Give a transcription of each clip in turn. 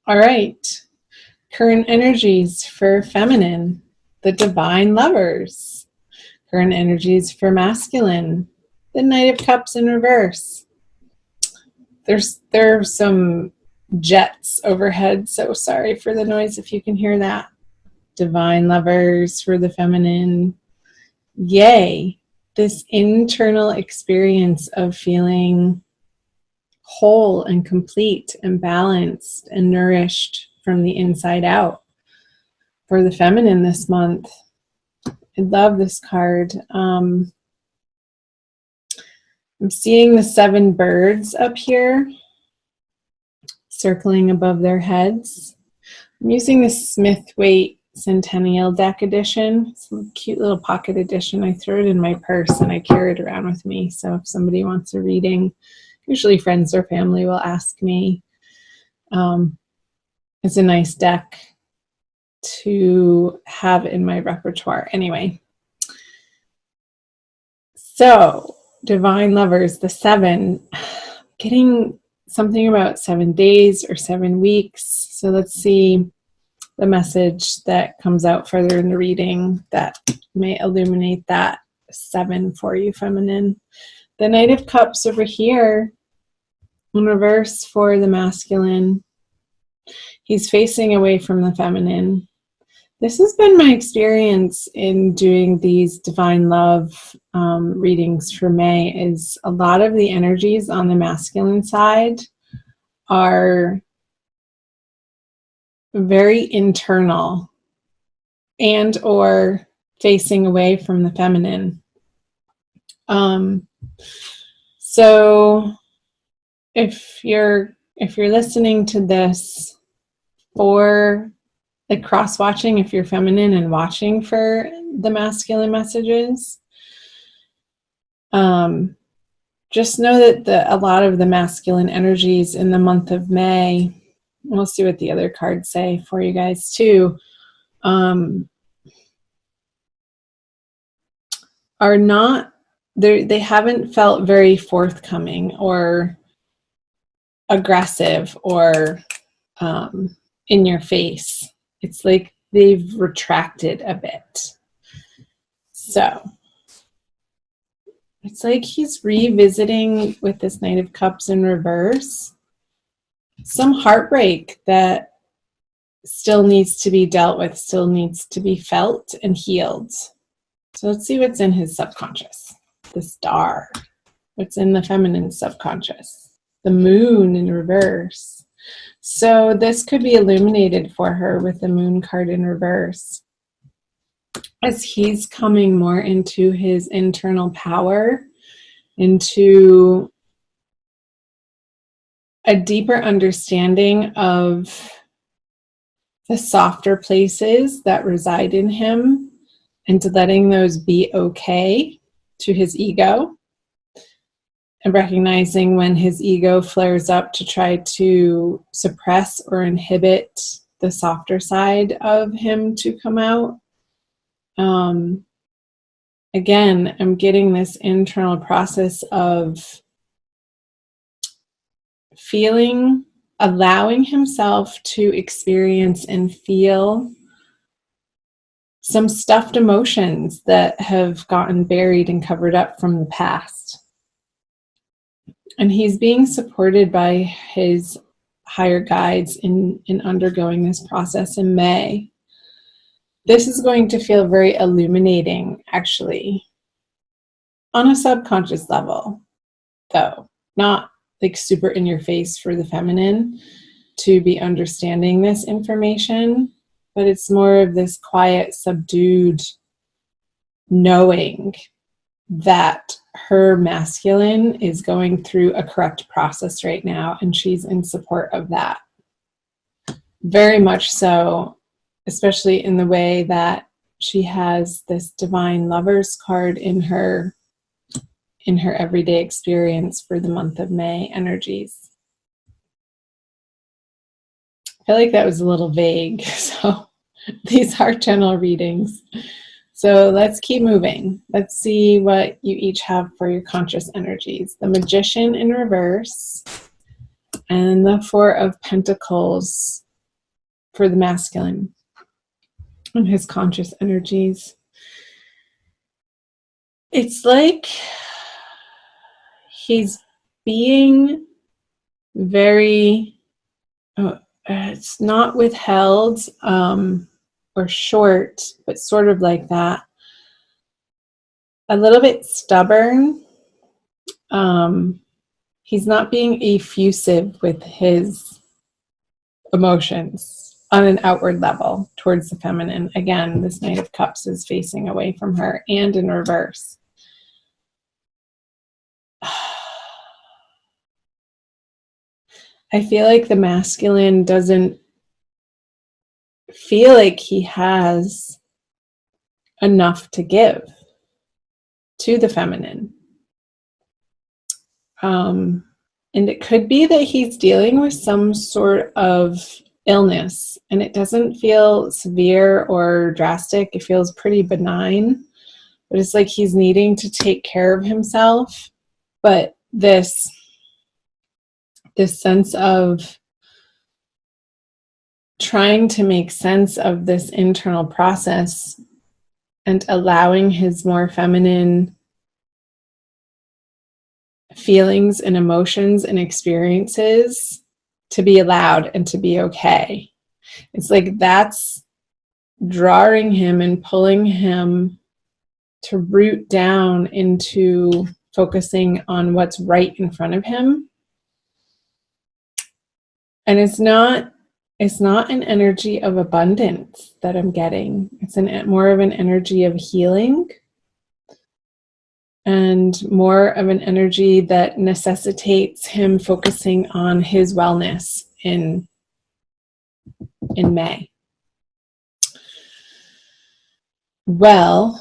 All right. Current energies for feminine, the divine lovers. Current energies for masculine, the Knight of Cups in reverse. There are some jets overhead, so sorry for the noise if you can hear that. Divine lovers for the feminine. Yay, this internal experience of feeling whole and complete and balanced and nourished from the inside out for the feminine this month. I love this card. I'm seeing the 7 birds up here circling above their heads. I'm using the Smith-Waite Centennial Deck edition. It's a cute little pocket edition. I throw it in my purse and I carry it around with me. So if somebody wants a reading, usually friends or family will ask me. It's a nice deck to have in my repertoire. Anyway, so divine lovers, the 7, getting something about 7 days or 7 weeks. So let's see the message that comes out further in the reading that may illuminate that 7 for you, feminine. The Knight of Cups over here in reverse for the masculine. He's facing away from the feminine. This has been my experience in doing these divine love readings for May, is a lot of the energies on the masculine side are very internal and or facing away from the feminine. So if you're listening to this for like cross-watching, if you're feminine and watching for the masculine messages, just know that a lot of the masculine energies in the month of May, we'll see what the other cards say for you guys too, are not, they haven't felt very forthcoming or aggressive or in your face. It's like they've retracted a bit. So it's like he's revisiting with this Knight of Cups in reverse some heartbreak that still needs to be dealt with, still needs to be felt and healed. So let's see what's in his subconscious. The Star. What's in the feminine subconscious? The Moon in reverse. So this could be illuminated for her with the Moon card in reverse. As he's coming more into his internal power, into a deeper understanding of the softer places that reside in him, and to letting those be okay to his ego, and recognizing when his ego flares up to try to suppress or inhibit the softer side of him to come out. Again, I'm getting this internal process of feeling, allowing himself to experience and feel some stuffed emotions that have gotten buried and covered up from the past. And he's being supported by his higher guides in undergoing this process in May. This is going to feel very illuminating, actually, on a subconscious level, though, not like super in your face for the feminine to be understanding this information, but it's more of this quiet, subdued knowing that her masculine is going through a correct process right now, and she's in support of that. Very much so, especially in the way that she has this divine lovers card in her everyday experience for the month of May energies. I feel like that was a little vague, so these are general readings. So let's keep moving. Let's see what you each have for your conscious energies. The Magician in reverse and the Four of Pentacles for the masculine and his conscious energies. It's like he's being very, it's not withheld or short, but sort of like that. A little bit stubborn. He's not being effusive with his emotions on an outward level towards the feminine. Again, this Knight of Cups is facing away from her and in reverse. I feel like the masculine doesn't feel like he has enough to give to the feminine. And it could be that he's dealing with some sort of illness, and it doesn't feel severe or drastic. It feels pretty benign, but it's like he's needing to take care of himself. But this sense of trying to make sense of this internal process and allowing his more feminine feelings and emotions and experiences to be allowed and to be okay. It's like that's drawing him and pulling him to root down into focusing on what's right in front of him. And it's not an energy of abundance that I'm getting. It's more of an energy of healing, and more of an energy that necessitates him focusing on his wellness in May. Well,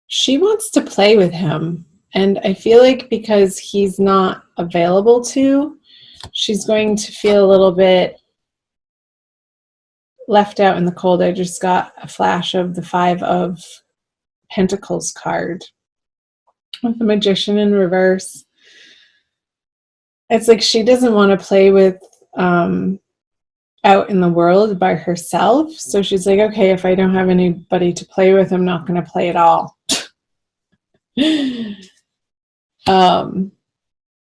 she wants to play with him, and I feel like because he's not available to, she's going to feel a little bit left out in the cold. I just got a flash of the 5 of Pentacles card with the Magician in reverse. It's like she doesn't want to play with out in the world by herself. So she's like, okay, if I don't have anybody to play with, I'm not going to play at all.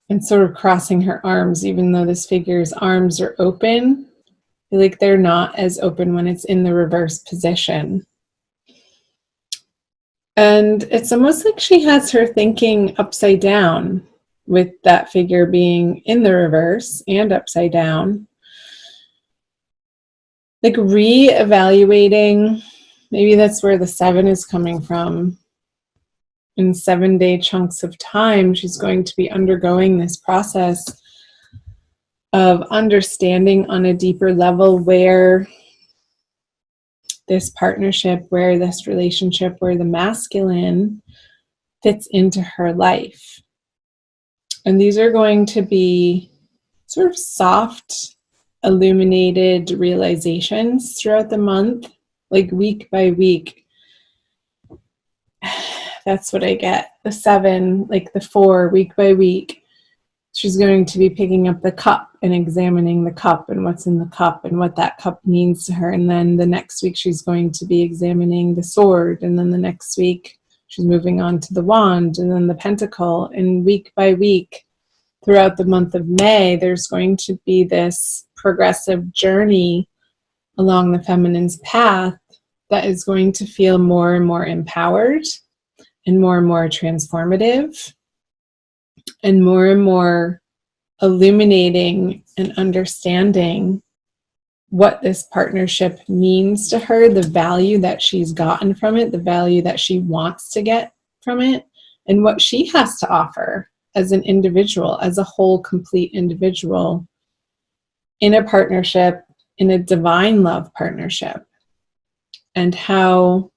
And sort of crossing her arms, even though this figure's arms are open. I feel like they're not as open when it's in the reverse position. And it's almost like she has her thinking upside down with that figure being in the reverse and upside down. Like re-evaluating, maybe that's where the 7 is coming from. In 7-day chunks of time, she's going to be undergoing this process of understanding on a deeper level where this partnership, where this relationship, where the masculine fits into her life. And these are going to be sort of soft, illuminated realizations throughout the month, like week by week. That's what I get. The 7, like the 4, week by week. She's going to be picking up the cup and examining the cup and what's in the cup and what that cup means to her. And then the next week she's going to be examining the sword. And then the next week she's moving on to the wand and then the pentacle. And week by week throughout the month of May, there's going to be this progressive journey along the feminine's path that is going to feel more and more empowered and more transformative and more illuminating and understanding what this partnership means to her, the value that she's gotten from it, the value that she wants to get from it, and what she has to offer as an individual, as a whole, complete individual in a partnership, in a divine love partnership, and how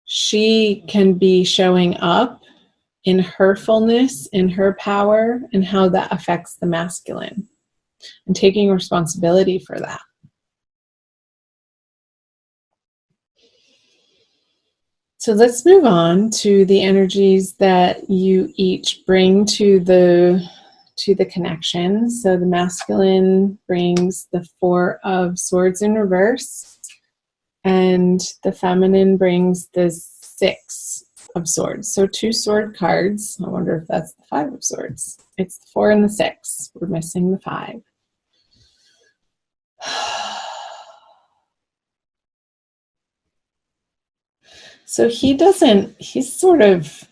she can be showing up in her fullness, in her power, and how that affects the masculine, and taking responsibility for that. So let's move on to the energies that you each bring to the to the connection. So the masculine brings the Four of Swords in reverse, and the feminine brings the Six of Swords. So 2 sword cards. I wonder if that's the Five of Swords. It's the 4 and the 6. We're missing the 5. So he's sort of,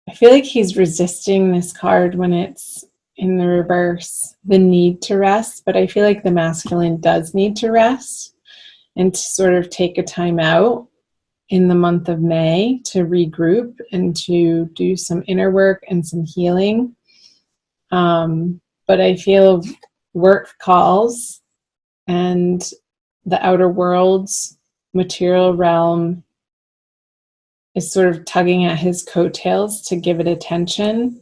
I feel like he's resisting this card when it's in the reverse, the need to rest, but I feel like the masculine does need to rest and to sort of take a time out in the month of May to regroup and to do some inner work and some healing. But I feel work calls and the outer world's material realm is sort of tugging at his coattails to give it attention.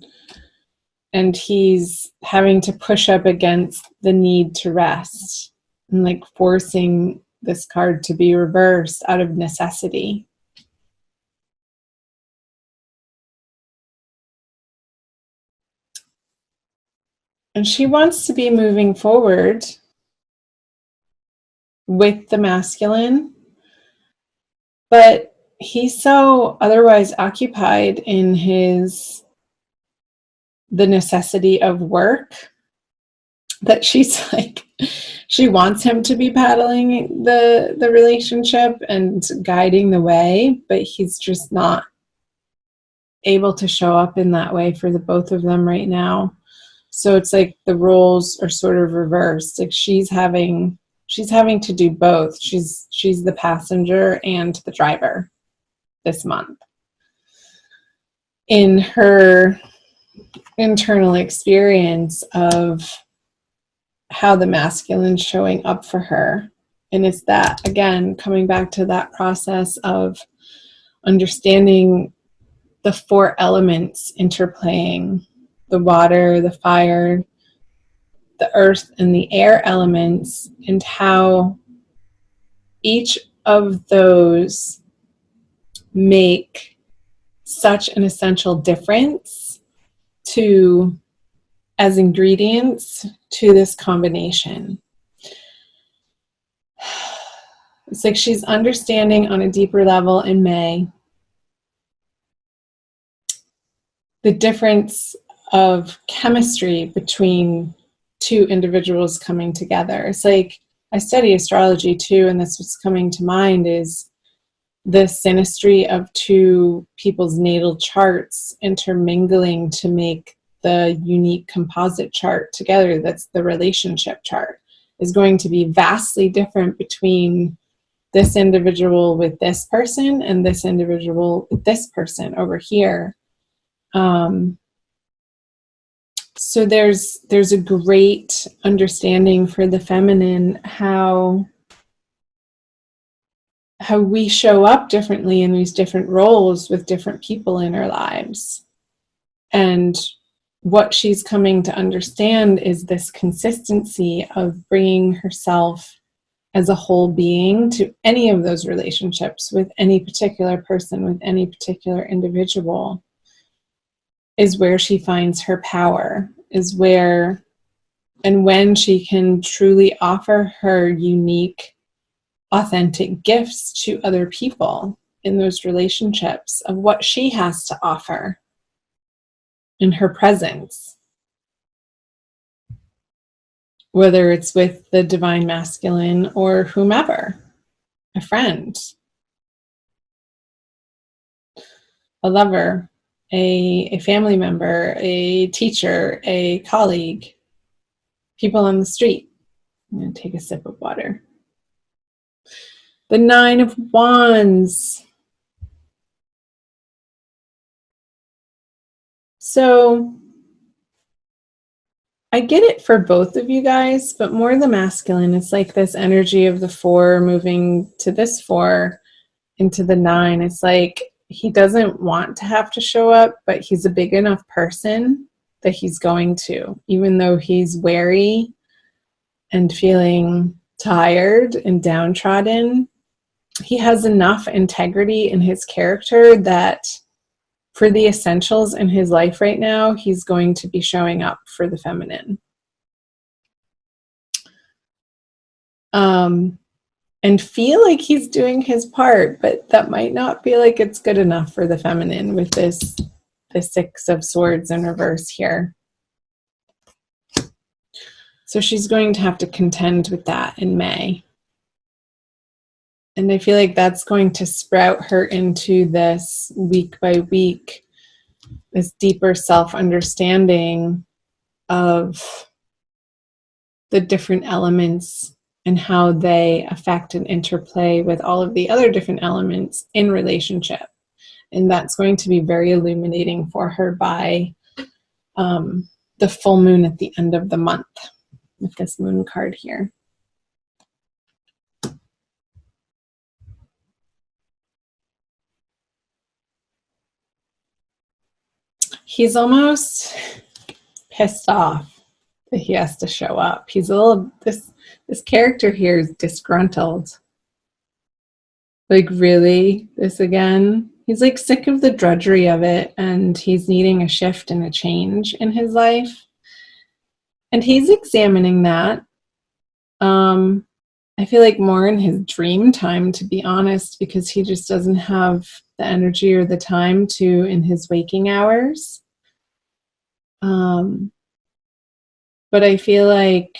And he's having to push up against the need to rest and like forcing this card to be reversed out of necessity. And she wants to be moving forward with the masculine, but he's so otherwise occupied in the necessity of work that she's like, she wants him to be paddling the relationship and guiding the way, but he's just not able to show up in that way for the both of them right now. So it's like the roles are sort of reversed. Like she's having to do both. She's the passenger and the driver this month. In her internal experience of how the masculine's showing up for her. And it's that, again, coming back to that process of understanding the 4 elements interplaying, the water, the fire, the earth, and the air elements, and how each of those make such an essential difference as ingredients to this combination. It's like she's understanding on a deeper level in May the difference of chemistry between 2 individuals coming together. It's like, I study astrology too, and that's what's coming to mind is the synastry of 2 people's natal charts intermingling to make the unique composite chart together. That's the relationship chart, is going to be vastly different between this individual with this person and this individual with this person over here. So there's a great understanding for the feminine how we show up differently in these different roles with different people in our lives. And what she's coming to understand is this consistency of bringing herself as a whole being to any of those relationships with any particular person, with any particular individual, is where she finds her power, is where and when she can truly offer her unique, authentic gifts to other people in those relationships of what she has to offer in her presence, whether it's with the divine masculine or whomever, a friend, a lover, a family member, a teacher, a colleague, people on the street. I'm going to take a sip of water. The 9 of Wands. So I get it for both of you guys, but more the masculine. It's like this energy of the 4 moving to this 4 into the 9. It's like he doesn't want to have to show up, but he's a big enough person that he's going to, even though he's wary and feeling tired and downtrodden. He has enough integrity in his character that for the essentials in his life right now, he's going to be showing up for the feminine. And feel like he's doing his part, but that might not feel like it's good enough for the feminine with the Six of Swords in reverse here. So she's going to have to contend with that in May. And I feel like that's going to sprout her into this week by week, this deeper self-understanding of the different elements and how they affect and interplay with all of the other different elements in relationship. And that's going to be very illuminating for her by the full moon at the end of the month with this moon card here. He's almost pissed off that he has to show up. He's a little, this character here is disgruntled. Like, really? This again? He's like sick of the drudgery of it, and he's needing a shift and a change in his life. And he's examining that. I feel like more in his dream time, to be honest, because he just doesn't have the energy or the time to in his waking hours. But I feel like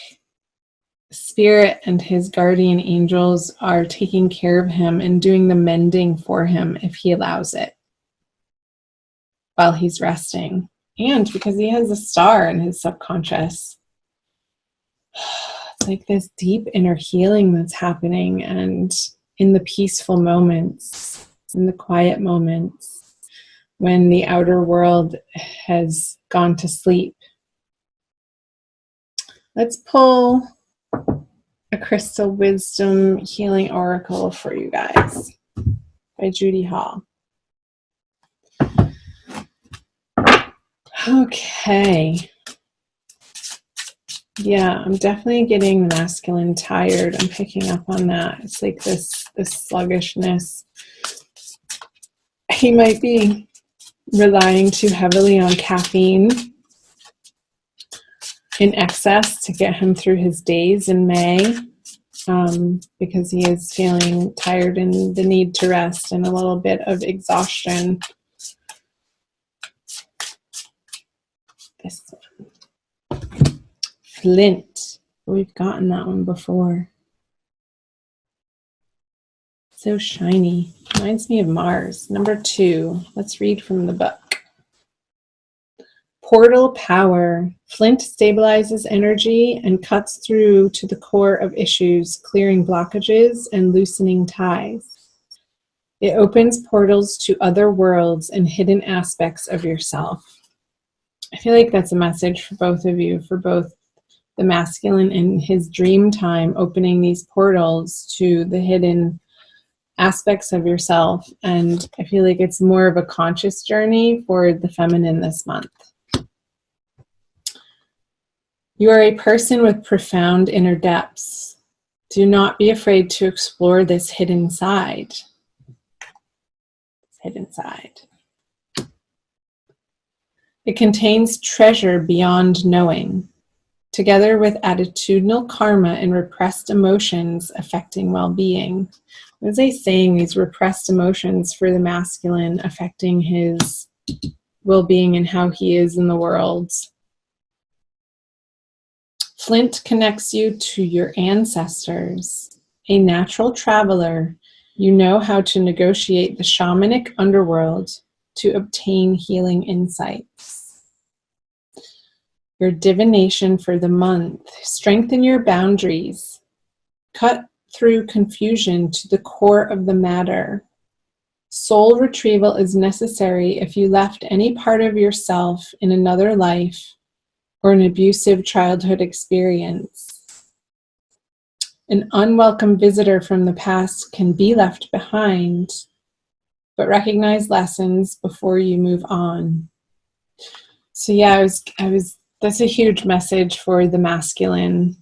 Spirit and his guardian angels are taking care of him and doing the mending for him if he allows it while he's resting. And because he has a star in his subconscious, it's like this deep inner healing that's happening, and in the peaceful moments, in the quiet moments, when the outer world has gone to sleep. Let's pull a Crystal Wisdom Healing Oracle for you guys by Judy Hall. Okay. Yeah, I'm definitely getting the masculine tired. I'm picking up on that. It's like this sluggishness. He might be relying too heavily on caffeine in excess to get him through his days in May, because he is feeling tired and the need to rest and a little bit of exhaustion. This one. Flint. We've gotten that one before. So shiny. Reminds me of Mars. Number 2. Let's read from the book. Portal power. Flint stabilizes energy and cuts through to the core of issues, clearing blockages and loosening ties. It opens portals to other worlds and hidden aspects of yourself. I feel like that's a message for both of you, for both the masculine in his dream time, opening these portals to the hidden aspects of yourself. And I feel like it's more of a conscious journey for the feminine this month. You are a person with profound inner depths. Do not be afraid to explore this hidden side. Hidden side. It contains treasure beyond knowing, together with attitudinal karma and repressed emotions affecting well-being. What is he saying? These repressed emotions for the masculine affecting his well-being and how he is in the world. Flint connects you to your ancestors. A natural traveler, you know how to negotiate the shamanic underworld to obtain healing insights. Your divination for the month. Strengthen your boundaries. Cut through confusion to the core of the matter. Soul retrieval is necessary if you left any part of yourself in another life or an abusive childhood experience. An unwelcome visitor from the past can be left behind, but recognize lessons before you move on. So yeah, that's a huge message for the masculine,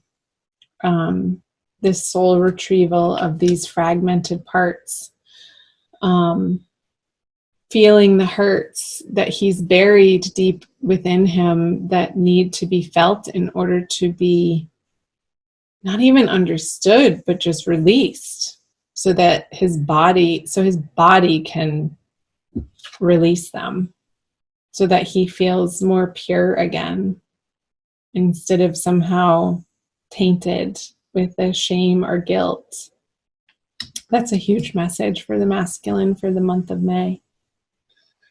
this soul retrieval of these fragmented parts. feeling the hurts that he's buried deep within him that need to be felt in order to be not even understood, but just released, so that his body can release them, so that he feels more pure again, instead of somehow tainted with the shame or guilt. That's a huge message for the masculine for the month of May.